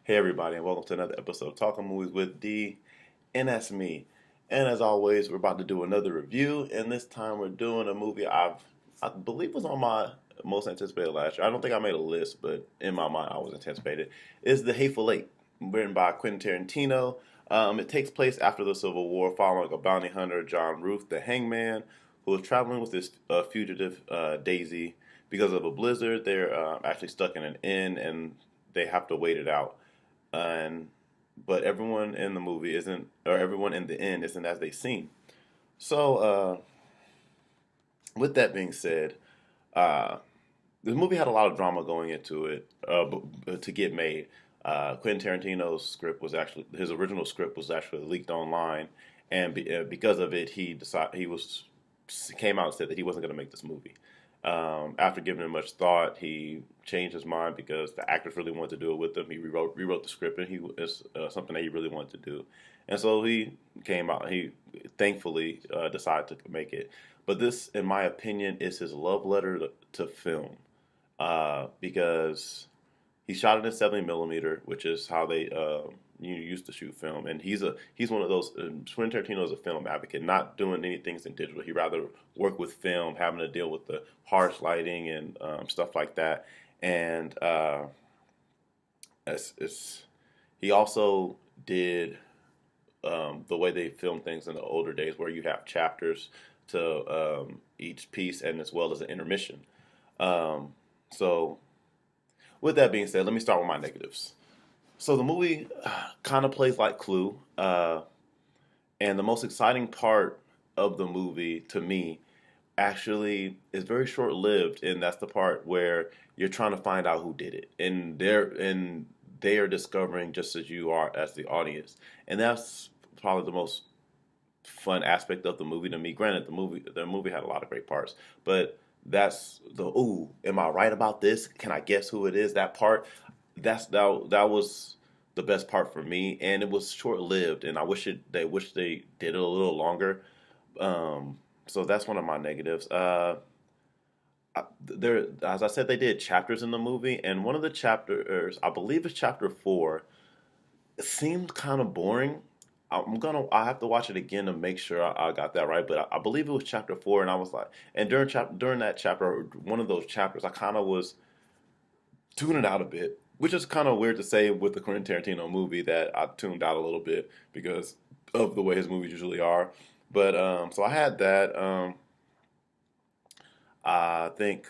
Hey everybody, and welcome to another episode of Talking Movies with D, and that's me. And as always, we're about to do another review, and this time we're doing a movie I believe was on my most anticipated last year. I don't think I made a list, but in my mind I was anticipated. It's The Hateful Eight, written by Quentin Tarantino. It takes place after the Civil War, following a bounty hunter, John Ruth, the Hangman, who is traveling with his fugitive Daisy. Because of a blizzard, they're actually stuck in an inn, and they have to wait it out and but everyone in the movie isn't, or everyone in the end isn't as they seem. So, with that being said, uh, this movie had a lot of drama going into it to get made. Quentin Tarantino's script was actually his original script was actually leaked online, and because of it, he came out and said that he wasn't going to make this movie. After giving it much thought, he changed his mind because the actors really wanted to do it with him. He rewrote the script, and it's something that he really wanted to do. And so he came out. He thankfully decided to make it. But this, in my opinion, is his love letter to film, because he shot it in 70 millimeter, which is how they you used to shoot film. And he's one of those. Quentin Tarantino is a film advocate, not doing any things in digital. He rather work with film, having to deal with the harsh lighting and stuff like that. And it's he also did the way they film things in the older days, where you have chapters to each piece, and as well as an intermission. So, with that being said, let me start with my negatives. So the movie kind of plays like Clue, and the most exciting part of the movie to me actually is very short lived, and that's the part where you're trying to find out who did it, and they are discovering just as you are as the audience, and that's probably the most fun aspect of the movie to me. Granted, the movie had a lot of great parts, but that's the ooh, am I right about this? Can I guess who it is? That part, that was the best part for me, and it was short lived, and they wish they did it a little longer. So that's one of my negatives. There, as I said, they did chapters in the movie, and one of the chapters, I believe, is chapter four. It seemed kind of boring. I have to watch it again to make sure I got that right, but I believe it was chapter four, and I was like, and during that chapter, one of those chapters, I kind of was tuning out a bit, which is kind of weird to say with the Quentin Tarantino movie, that I tuned out a little bit because of the way his movies usually are. But so I had that. I think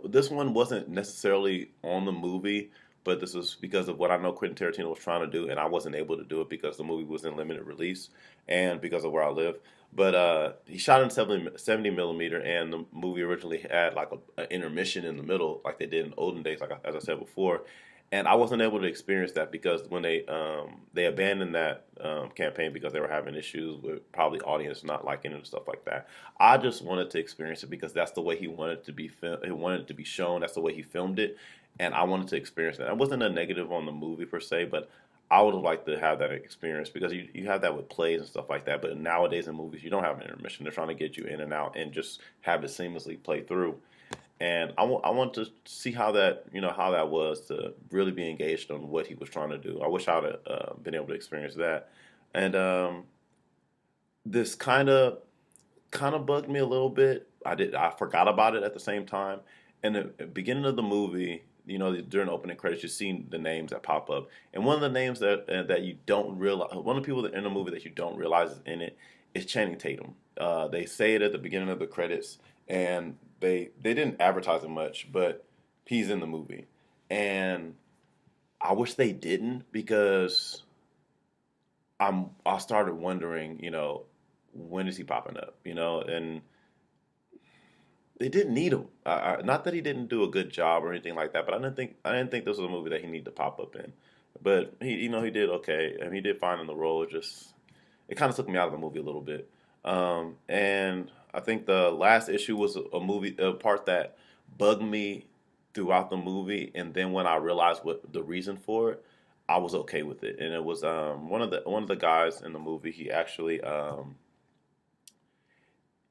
this one wasn't necessarily on the movie, but this was because of what I know Quentin Tarantino was trying to do, and I wasn't able to do it because the movie was in limited release and because of where I live. But he shot in 70 millimeter, and the movie originally had like an intermission in the middle, like they did in olden days, like as I said before. And I wasn't able to experience that because when they abandoned that campaign because they were having issues with probably audience not liking it and stuff like that. I just wanted to experience it because that's the way he wanted to be he wanted it to be shown. That's the way he filmed it, and I wanted to experience that. It wasn't a negative on the movie per se, but I would have liked to have that experience because you have that with plays and stuff like that. But nowadays in movies, you don't have an intermission. They're trying to get you in and out and just have it seamlessly play through. And I want to see how that how that was to really be engaged on what he was trying to do. I wish I'd been able to experience that. And this kind of bugged me a little bit. I forgot about it at the same time. And the beginning of the movie, during the opening credits, you see the names that pop up, and one of the names that you don't realize, one of the people that in the movie that you don't realize is in it, is Channing Tatum. They say it at the beginning of the credits, and they didn't advertise it much, but he's in the movie, and I wish they didn't because I started wondering, when is he popping up, and they didn't need him. Not that he didn't do a good job or anything like that, but I didn't think this was a movie that he needed to pop up in. But he did okay, and he did fine in the role. It kind of took me out of the movie a little bit. And I think the last issue was a part that bugged me throughout the movie, and then when I realized what the reason for it, I was okay with it. And it was one of the guys in the movie. He actually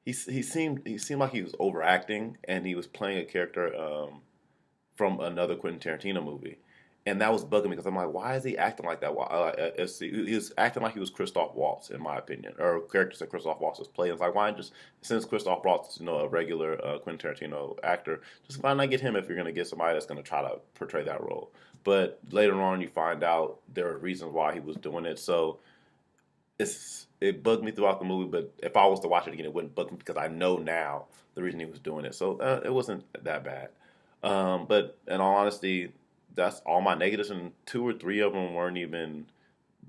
he seemed like he was overacting, and he was playing a character from another Quentin Tarantino movie. and that was bugging me because I'm like, why is he acting like that? Why, he was acting like he was Christoph Waltz, in my opinion, or characters that Christoph Waltz was playing. It's like, why just since Christoph Waltz, a regular Quentin Tarantino actor, just why not get him if you're going to get somebody that's going to try to portray that role? But later on, you find out there are reasons why he was doing it. So it bugged me throughout the movie. But if I was to watch it again, it wouldn't bug me because I know now the reason he was doing it. So it wasn't that bad. But in all honesty, that's all my negatives, and two or three of them weren't even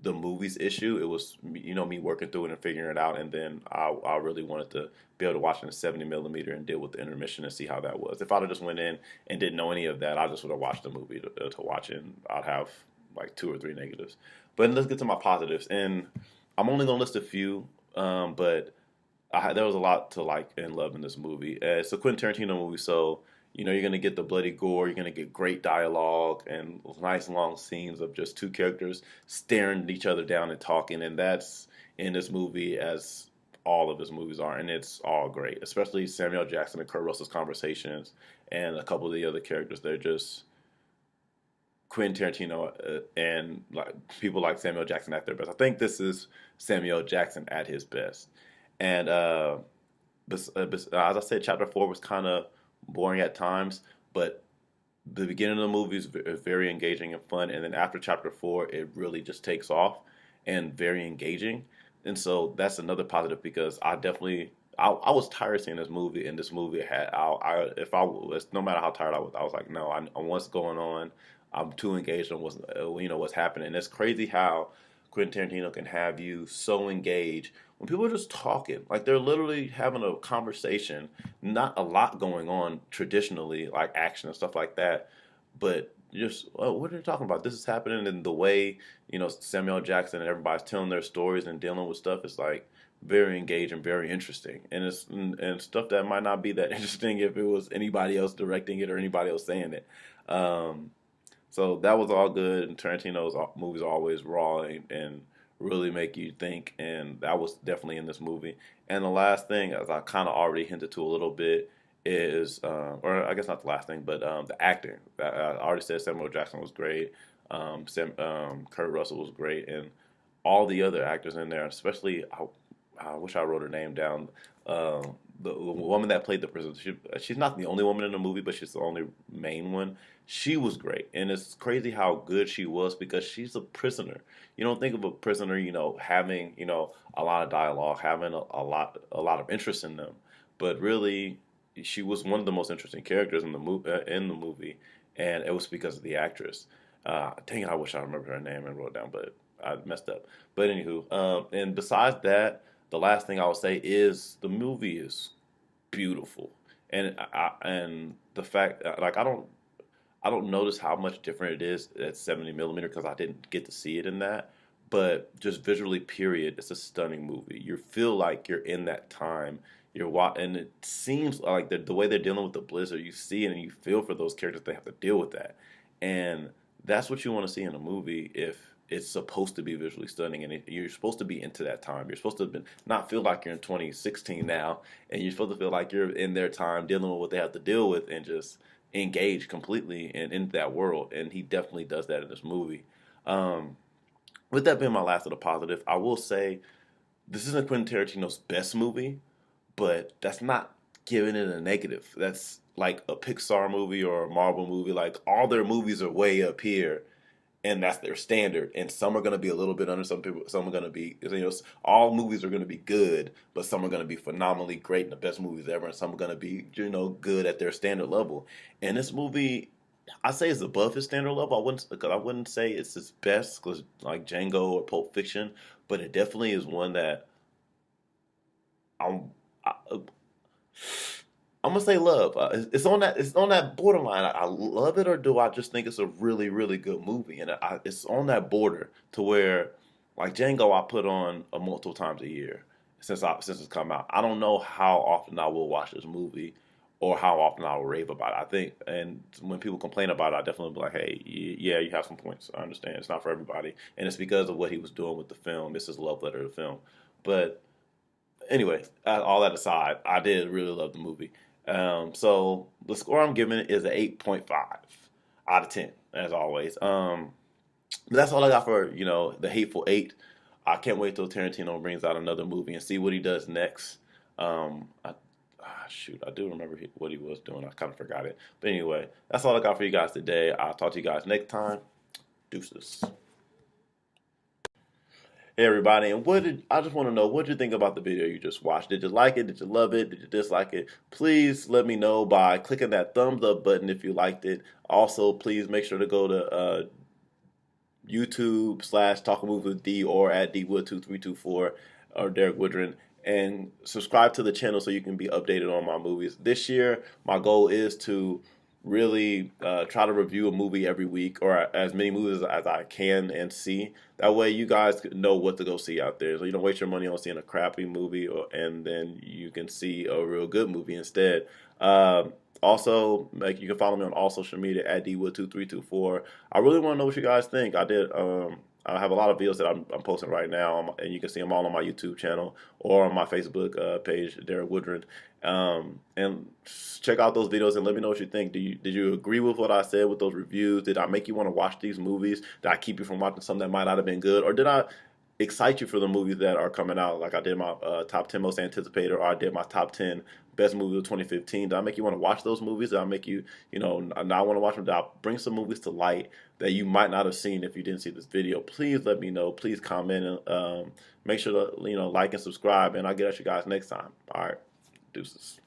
the movie's issue. It was me working through it and figuring it out, and then I really wanted to be able to watch it in 70 millimeter and deal with the intermission and see how that was. If I'd have just went in and didn't know any of that, I just would have watched the movie to watch it, and I'd have like two or three negatives. But let's get to my positives, and I'm only gonna list a few, but there was a lot to like and love in this movie. It's a Quentin Tarantino movie, so you're gonna get the bloody gore, you're gonna get great dialogue and nice long scenes of just two characters staring each other down and talking, and that's in this movie as all of his movies are, and it's all great. Especially Samuel Jackson and Kurt Russell's conversations, and a couple of the other characters. They're just Quentin Tarantino and like people like Samuel Jackson at their best. I think this is Samuel Jackson at his best, and as I said, chapter four was kind of boring at times, but the beginning of the movie is very engaging and fun, and then after chapter four, it really just takes off and very engaging, and so that's another positive because I was tired seeing this movie, and this movie had if I was no matter how tired I was like, no, I what's going on. I'm too engaged on what's happening. And it's crazy how Quentin Tarantino can have you so engaged when people are just talking, like they're literally having a conversation, not a lot going on traditionally, like action and stuff like that, but just what are they talking about? This is happening, and the way Samuel Jackson and everybody's telling their stories and dealing with stuff is like very engaging, very interesting, and it's and stuff that might not be that interesting if it was anybody else directing it or anybody else saying it. Um, so that was all good, and Tarantino's movies are always raw and really make you think, and that was definitely in this movie. And the last thing, as I kind of already hinted to a little bit, is, or I guess not the last thing, but the acting. I already said Samuel Jackson was great, Kurt Russell was great, and all the other actors in there, especially, I wish I wrote her name down. The woman that played the prison, she's not the only woman in the movie, but she's the only main one. She was great, and it's crazy how good she was because she's a prisoner. You don't think of a prisoner, having a lot of dialogue, having a lot of interest in them, but really, she was one of the most interesting characters in the movie, and it was because of the actress. Dang it, I wish I remembered her name and wrote it down, but I messed up. But anywho, and besides that, the last thing I would say is the movie is beautiful, and the fact like I don't notice how much different it is at 70 millimeter because I didn't get to see it in that. But just visually, period, it's a stunning movie. You feel like you're in that time. And it seems like the way they're dealing with the blizzard, you see it and you feel for those characters that have to deal with that. And that's what you want to see in a movie if it's supposed to be visually stunning and you're supposed to be into that time. You're supposed to not feel like you're in 2016 now, and you're supposed to feel like you're in their time dealing with what they have to deal with and just engage completely and into that world. And he definitely does that in this movie. Um, with that being my last of the positive, I will say this isn't Quentin Tarantino's best movie, but that's not giving it a negative. That's like a Pixar movie or a Marvel movie. Like all their movies are way up here, and that's their standard. And some are going to be a little bit under. Some are going to be. All movies are going to be good, but some are going to be phenomenally great and the best movies ever, and some are going to be good at their standard level. And this movie, I say it's above his standard level. I wouldn't say it's his best because like Django or Pulp Fiction, but it definitely is one that I'm. I, I'm gonna say love. It's on that borderline. I love it, or do I just think it's a really really good movie? And it's on that border to where, like Django, I put on a multiple times a year since it's come out. I don't know how often I will watch this movie, or how often I will rave about it. I think, and when people complain about it, I definitely be like, hey, yeah, you have some points. I understand it's not for everybody, and it's because of what he was doing with the film. This is a love letter to the film, but anyway, all that aside, I did really love the movie. So the score I'm giving it is an 8.5 out of 10. as always. But that's all I got for the Hateful Eight. I can't wait till Tarantino brings out another movie and see what he does next. Shoot, I do remember what he was doing. I kind of forgot it. But anyway, that's all I got for you guys today. I'll talk to you guys next time. Deuces. Hey everybody, and I just want to know, what did you think about the video you just watched? Did you like it? Did you love it? Did you dislike it? Please let me know by clicking that thumbs up button if you liked it. Also, please make sure to go to YouTube / Talking Movies with D or at dwood2324 or Derek Woodrin, and subscribe to the channel so you can be updated on my movies. This year, my goal is to really try to review a movie every week, or as many movies as I can and see. That way you guys know what to go see out there. So you don't waste your money on seeing a crappy movie, and then you can see a real good movie instead. Also, you can follow me on all social media at dwood2324. I really want to know what you guys think. I have a lot of videos that I'm posting right now, and you can see them all on my YouTube channel or on my Facebook page, Derek Woodrin. And check out those videos and let me know what you think. Did you agree with what I said with those reviews? Did I make you want to watch these movies? Did I keep you from watching something that might not have been good? Or did I excite you for the movies that are coming out? Like I did my top 10 most anticipated, or I did my top 10 best movies of 2015. Did I make you want to watch those movies? Did I make you, not want to watch them? Did I bring some movies to light that you might not have seen if you didn't see this video? Please let me know. Please comment and make sure to, like and subscribe, and I'll get at you guys next time. All right. Deuces.